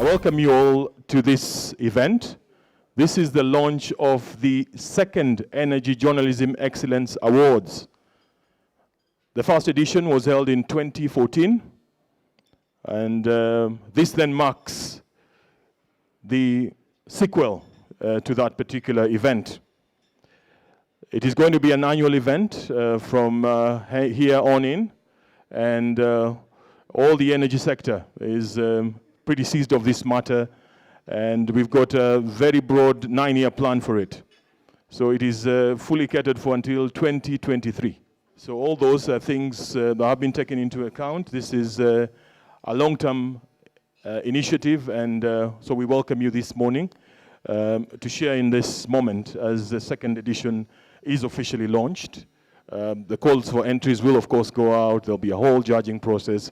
I welcome you all to this event. This is the launch of the second Energy Journalism Excellence Awards. The first edition was held in 2014, and this then marks the sequel to that particular event. It is going to be an annual event from here on in, and all the energy sector is pretty seized of this matter, and we've got a very broad 9-year plan for it. So it is fully catered for until 2023. So all those things that have been taken into account. This is a long-term initiative, and so we welcome you this morning to share in this moment as the second edition is officially launched. The calls for entries will of course go out. There'll be a whole judging process,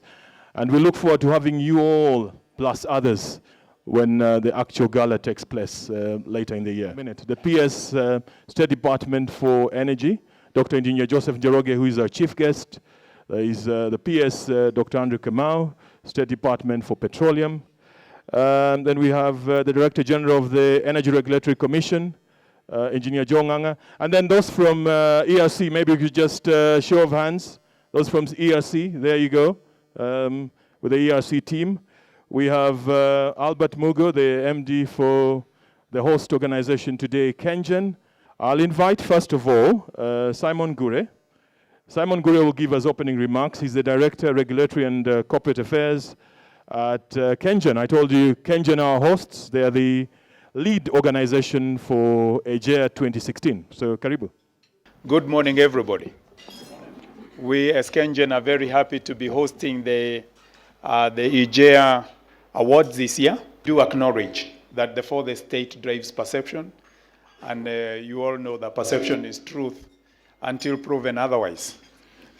and we look forward to having you all plus others when the actual gala takes place later in the year. The PS State Department for Energy, Dr. Engineer Joseph Njoroge, who is our chief guest. There is the PS Dr. Andrew Kamau, State Department for Petroleum. Then we have the Director General of the Energy Regulatory Commission, Engineer Joe Nganga. And then those from ERC, maybe we could just show of hands. Those from ERC, there you go, with the ERC team. We have Albert Mugo, the MD for the host organization today, Kengen. I'll invite, first of all, Simon Gure. Simon Gure will give us opening remarks. He's the Director, Regulatory and Corporate Affairs at Kengen. I told you, Kengen are hosts. They are the lead organization for Ejea 2016. So, karibu. Good morning, everybody. We, as Kengen, are very happy to be hosting the Ejea Awards this year. Do acknowledge that the fourth estate drives perception, and you all know that perception is truth until proven otherwise.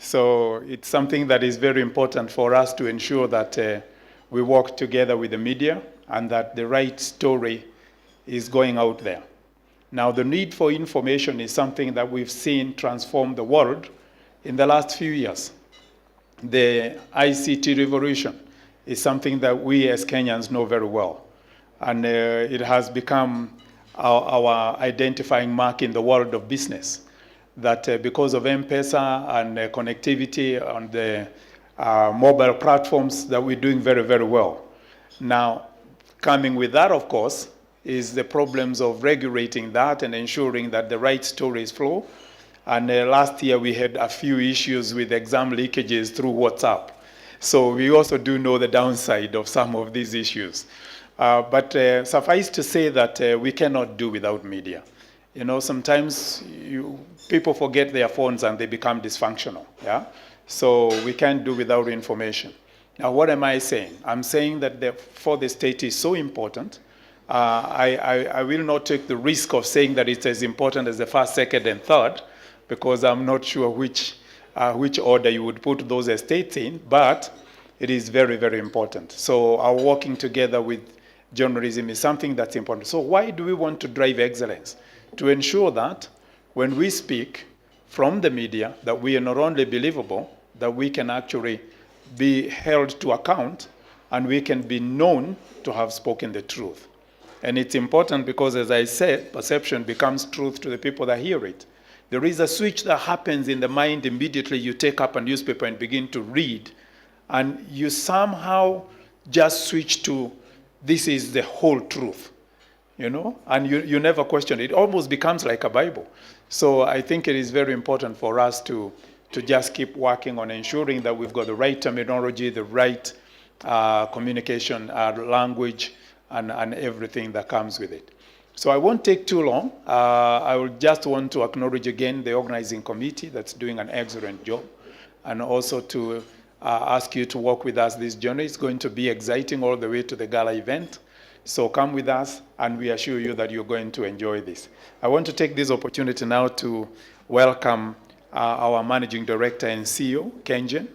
So it's something that is very important for us to ensure that we work together with the media and that the right story is going out there. Now, the need for information is something that we've seen transform the world in the last few years. The ICT revolution is something that we as Kenyans know very well. And it has become our identifying mark in the world of business. That because of M-Pesa and connectivity on the mobile platforms, that we're doing very, very well. Now, coming with that, of course, is the problems of regulating that and ensuring that the right stories flow. And last year we had a few issues with exam leakages through WhatsApp. So we also do know the downside of some of these issues. But suffice to say that we cannot do without media. You know, sometimes people forget their phones and they become dysfunctional. Yeah? So we can't do without information. Now, what am I saying? I'm saying that for the state is so important. I will not take the risk of saying that it's as important as the first, second, and third, because I'm not sure which order you would put those estates in, but it is very, very important. So our working together with journalism is something that's important. So why do we want to drive excellence? To ensure that when we speak from the media, that we are not only believable, that we can actually be held to account, and we can be known to have spoken the truth. And it's important because, as I said, perception becomes truth to the people that hear it. There is a switch that happens in the mind immediately you take up a newspaper and begin to read, and you somehow just switch to, this is the whole truth, you know, and you never question it. It almost becomes like a Bible. So I think it is very important for us to just keep working on ensuring that we've got the right terminology, the right communication language, and everything that comes with it. So I won't take too long. I will just want to acknowledge again the organizing committee that's doing an excellent job, and also to ask you to work with us this journey. It's going to be exciting all the way to the gala event. So come with us, and we assure you that you're going to enjoy this. I want to take this opportunity now to welcome our Managing Director and CEO, Kengen,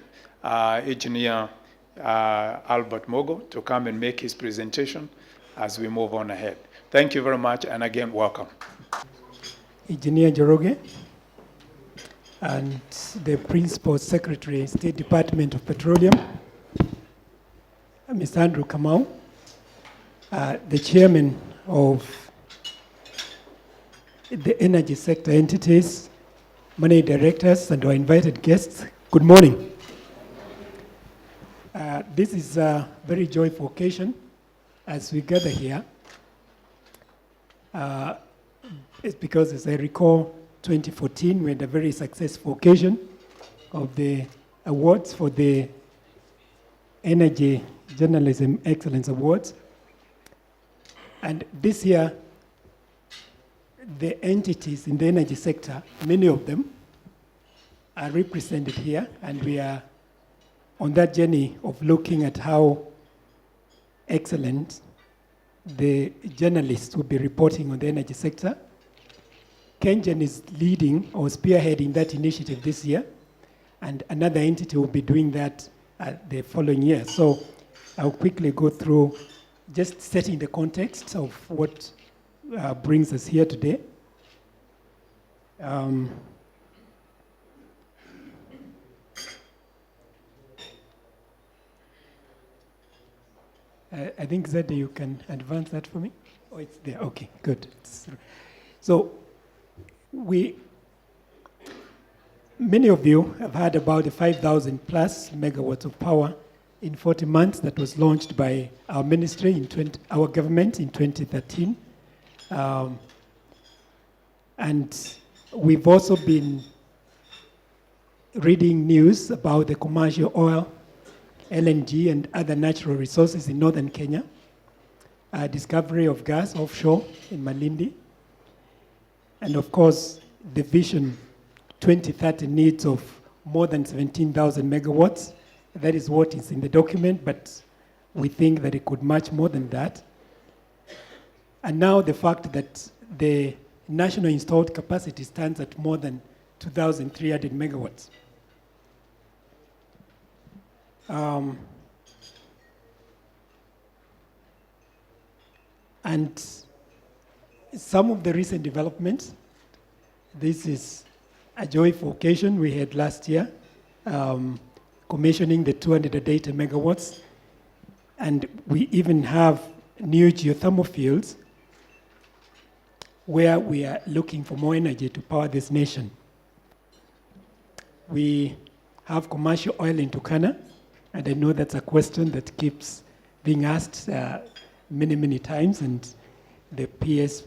Engineer Albert Mugo, to come and make his presentation as we move on ahead. Thank you very much, and again, welcome. Engineer Njoroge and the Principal Secretary, State Department of Petroleum, Mr. Andrew Kamau, the chairman of the energy sector entities, many directors, and our invited guests, good morning. This is a very joyful occasion as we gather here. It's because, as I recall, 2014, we had a very successful occasion of the awards for the Energy Journalism Excellence Awards. And this year, the entities in the energy sector, many of them, are represented here, and we are on that journey of looking at how excellent the journalists will be reporting on the energy sector. KenGen is leading or spearheading that initiative this year, and another entity will be doing that the following year. So I'll quickly go through just setting the context of what brings us here today. I think, Zeddy, you can advance that for me? Oh, it's there. Okay, good. So many of you have heard about the 5,000 plus megawatts of power in 40 months that was launched by our ministry, our government in 2013. And we've also been reading news about the commercial oil, LNG, and other natural resources in northern Kenya, discovery of gas offshore in Malindi, and of course, the Vision 2030 needs of more than 17,000 megawatts. That is what is in the document, but we think that it could much more than that. And now the fact that the national installed capacity stands at more than 2,300 megawatts. And some of the recent developments, this is a joyful occasion we had last year, commissioning the 280 megawatts. And we even have new geothermal fields where we are looking for more energy to power this nation. We have commercial oil in Turkana, and I know that's a question that keeps being asked many, many times, and the PS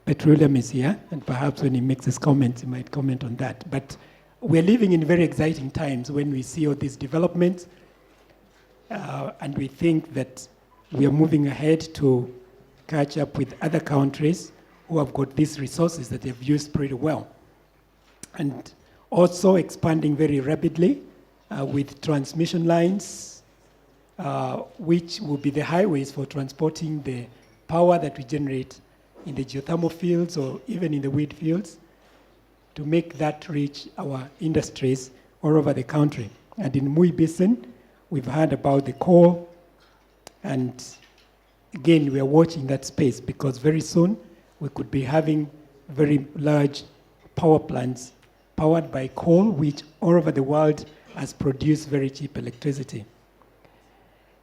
Petroleum is here, and perhaps when he makes his comments, he might comment on that. But we're living in very exciting times when we see all these developments, and we think that we are moving ahead to catch up with other countries who have got these resources that they've used pretty well. And also expanding very rapidly with transmission lines, which will be the highways for transporting the power that we generate in the geothermal fields or even in the wind fields to make that reach our industries all over the country. And in Mui Basin, we've heard about the coal, and again, we are watching that space because very soon we could be having very large power plants powered by coal, which all over the world has produced very cheap electricity.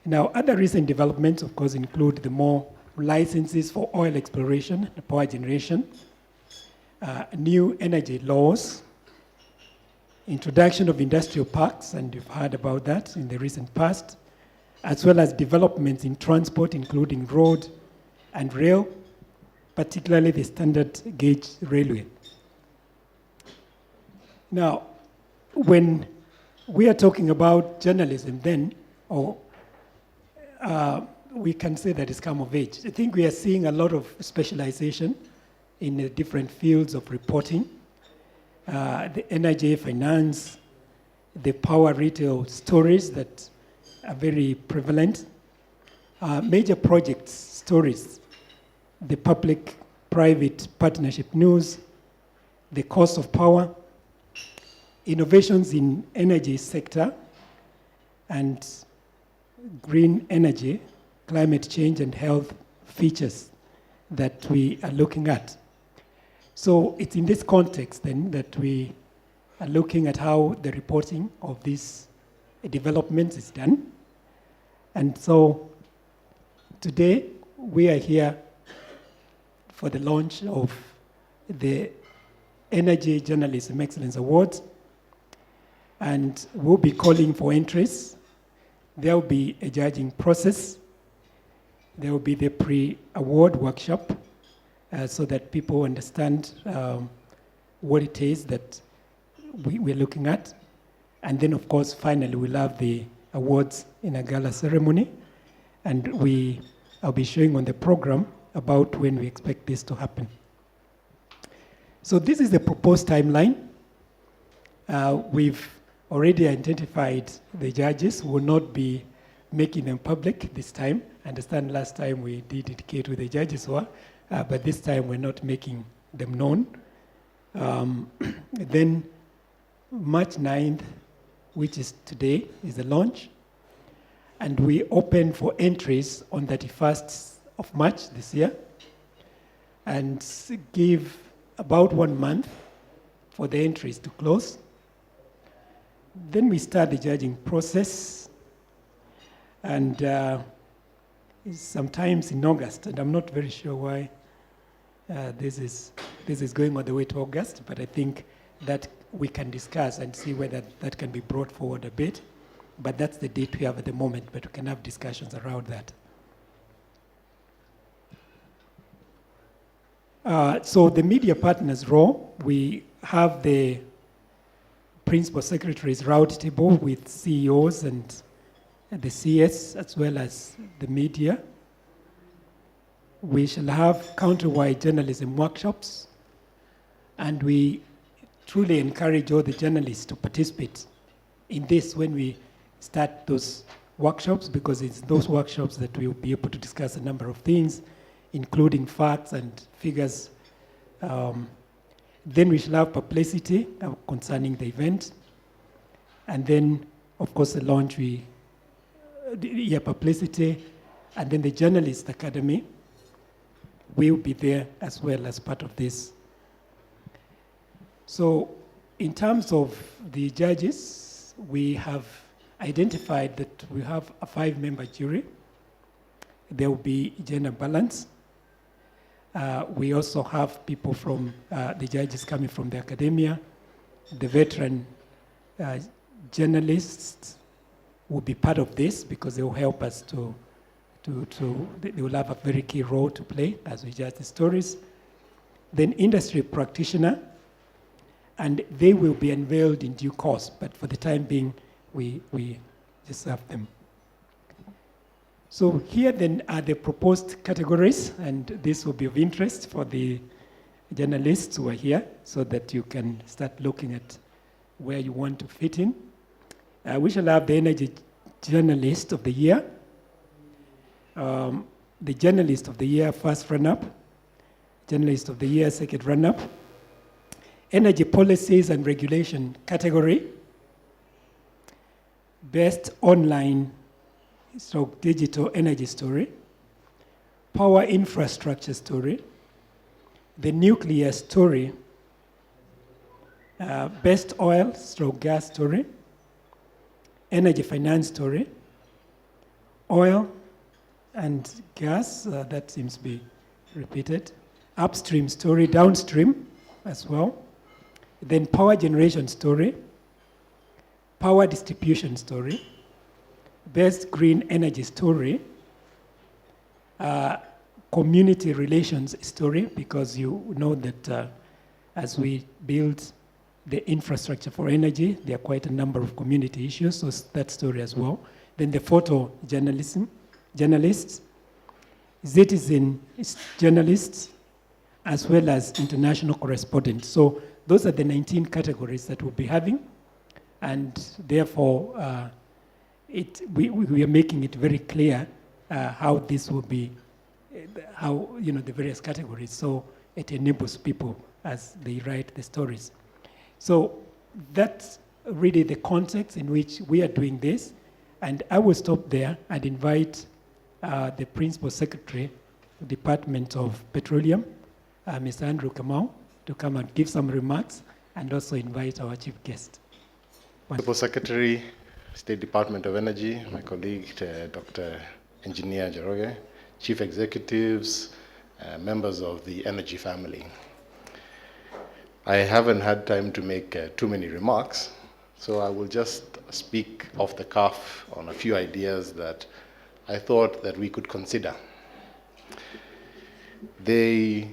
Now, other recent developments, of course, include the more licenses for oil exploration and power generation, new energy laws, introduction of industrial parks, and you've heard about that in the recent past, as well as developments in transport, including road and rail, particularly the standard gauge railway. Now, when we are talking about journalism then, we can say that it's come of age. I think we are seeing a lot of specialization in the different fields of reporting. The energy, finance, the power retail stories that are very prevalent. Major projects stories, the public-private partnership news, the cost of power, innovations in energy sector, and green energy, climate change, and health features that we are looking at. So it's in this context then that we are looking at how the reporting of these developments is done. And so Today, we are here for the launch of the Energy Journalism Excellence Awards, and we'll be calling for entries. There will be a judging process. There will be the pre-award workshop so that people understand what it is that we're looking at. And then, of course, finally, we'll have the awards in a gala ceremony. And I'll be showing on the program about when we expect this to happen. So this is the proposed timeline. We've already identified the judges. We'll not be making them public this time. I understand last time we did indicate who the judges were, but this time we're not making them known. Then March 9th, which is today, is the launch. And we open for entries on 31st of March this year and give about 1 month for the entries to close. Then we start the judging process, and sometimes in August, and I'm not very sure why this is going all the way to August, but I think that we can discuss and see whether that can be brought forward a bit. But that's the date we have at the moment, but we can have discussions around that. So the media partners role, we have the principal secretaries roundtable with CEOs and the CS as well as the media. We shall have countrywide journalism workshops, and we truly encourage all the journalists to participate in this when we start those workshops, because it's those workshops that we'll be able to discuss a number of things, including facts and figures. Then we shall have publicity concerning the event. And then, of course, the launch, publicity. And then the Journalist Academy will be there as well as part of this. So in terms of the judges, we have identified that we have a 5-member jury. There will be gender balance. We also have people from the judges coming from the academia. The veteran journalists will be part of this because they will help us they will have a very key role to play as we judge the stories. Then industry practitioner, and they will be unveiled in due course, but for the time being, we just have them. So here then are the proposed categories, and this will be of interest for the journalists who are here so that you can start looking at where you want to fit in. We shall have the Energy Journalist of the Year, the Journalist of the Year first run-up, Journalist of the Year second run-up, Energy Policies and Regulation category, Best Online / Digital Energy Story, Power Infrastructure Story, the Nuclear Story, Best Oil / Gas Story, Energy Finance Story, Oil and Gas, that seems to be repeated, Upstream Story, Downstream as well, then Power Generation Story, Power Distribution Story, Best Green Energy Story, Community Relations Story, because you know that as we build the infrastructure for energy, there are quite a number of community issues, so that story as well. Then the photo journalists, citizen journalists, as well as international correspondents. So those are the 19 categories that we'll be having, and therefore we are making it very clear how this will be, how the various categories, so it enables people as they write the stories. So that's really the context in which we are doing this, and I will stop there and invite the Principal Secretary, Department of Petroleum, Mr. Andrew Kamau, to come and give some remarks, and also invite our chief guest. Principal Secretary, State Department of Energy, my colleague, Dr. Engineer Njoroge, chief executives, members of the energy family. I haven't had time to make too many remarks, so I will just speak off the cuff on a few ideas that I thought that we could consider. The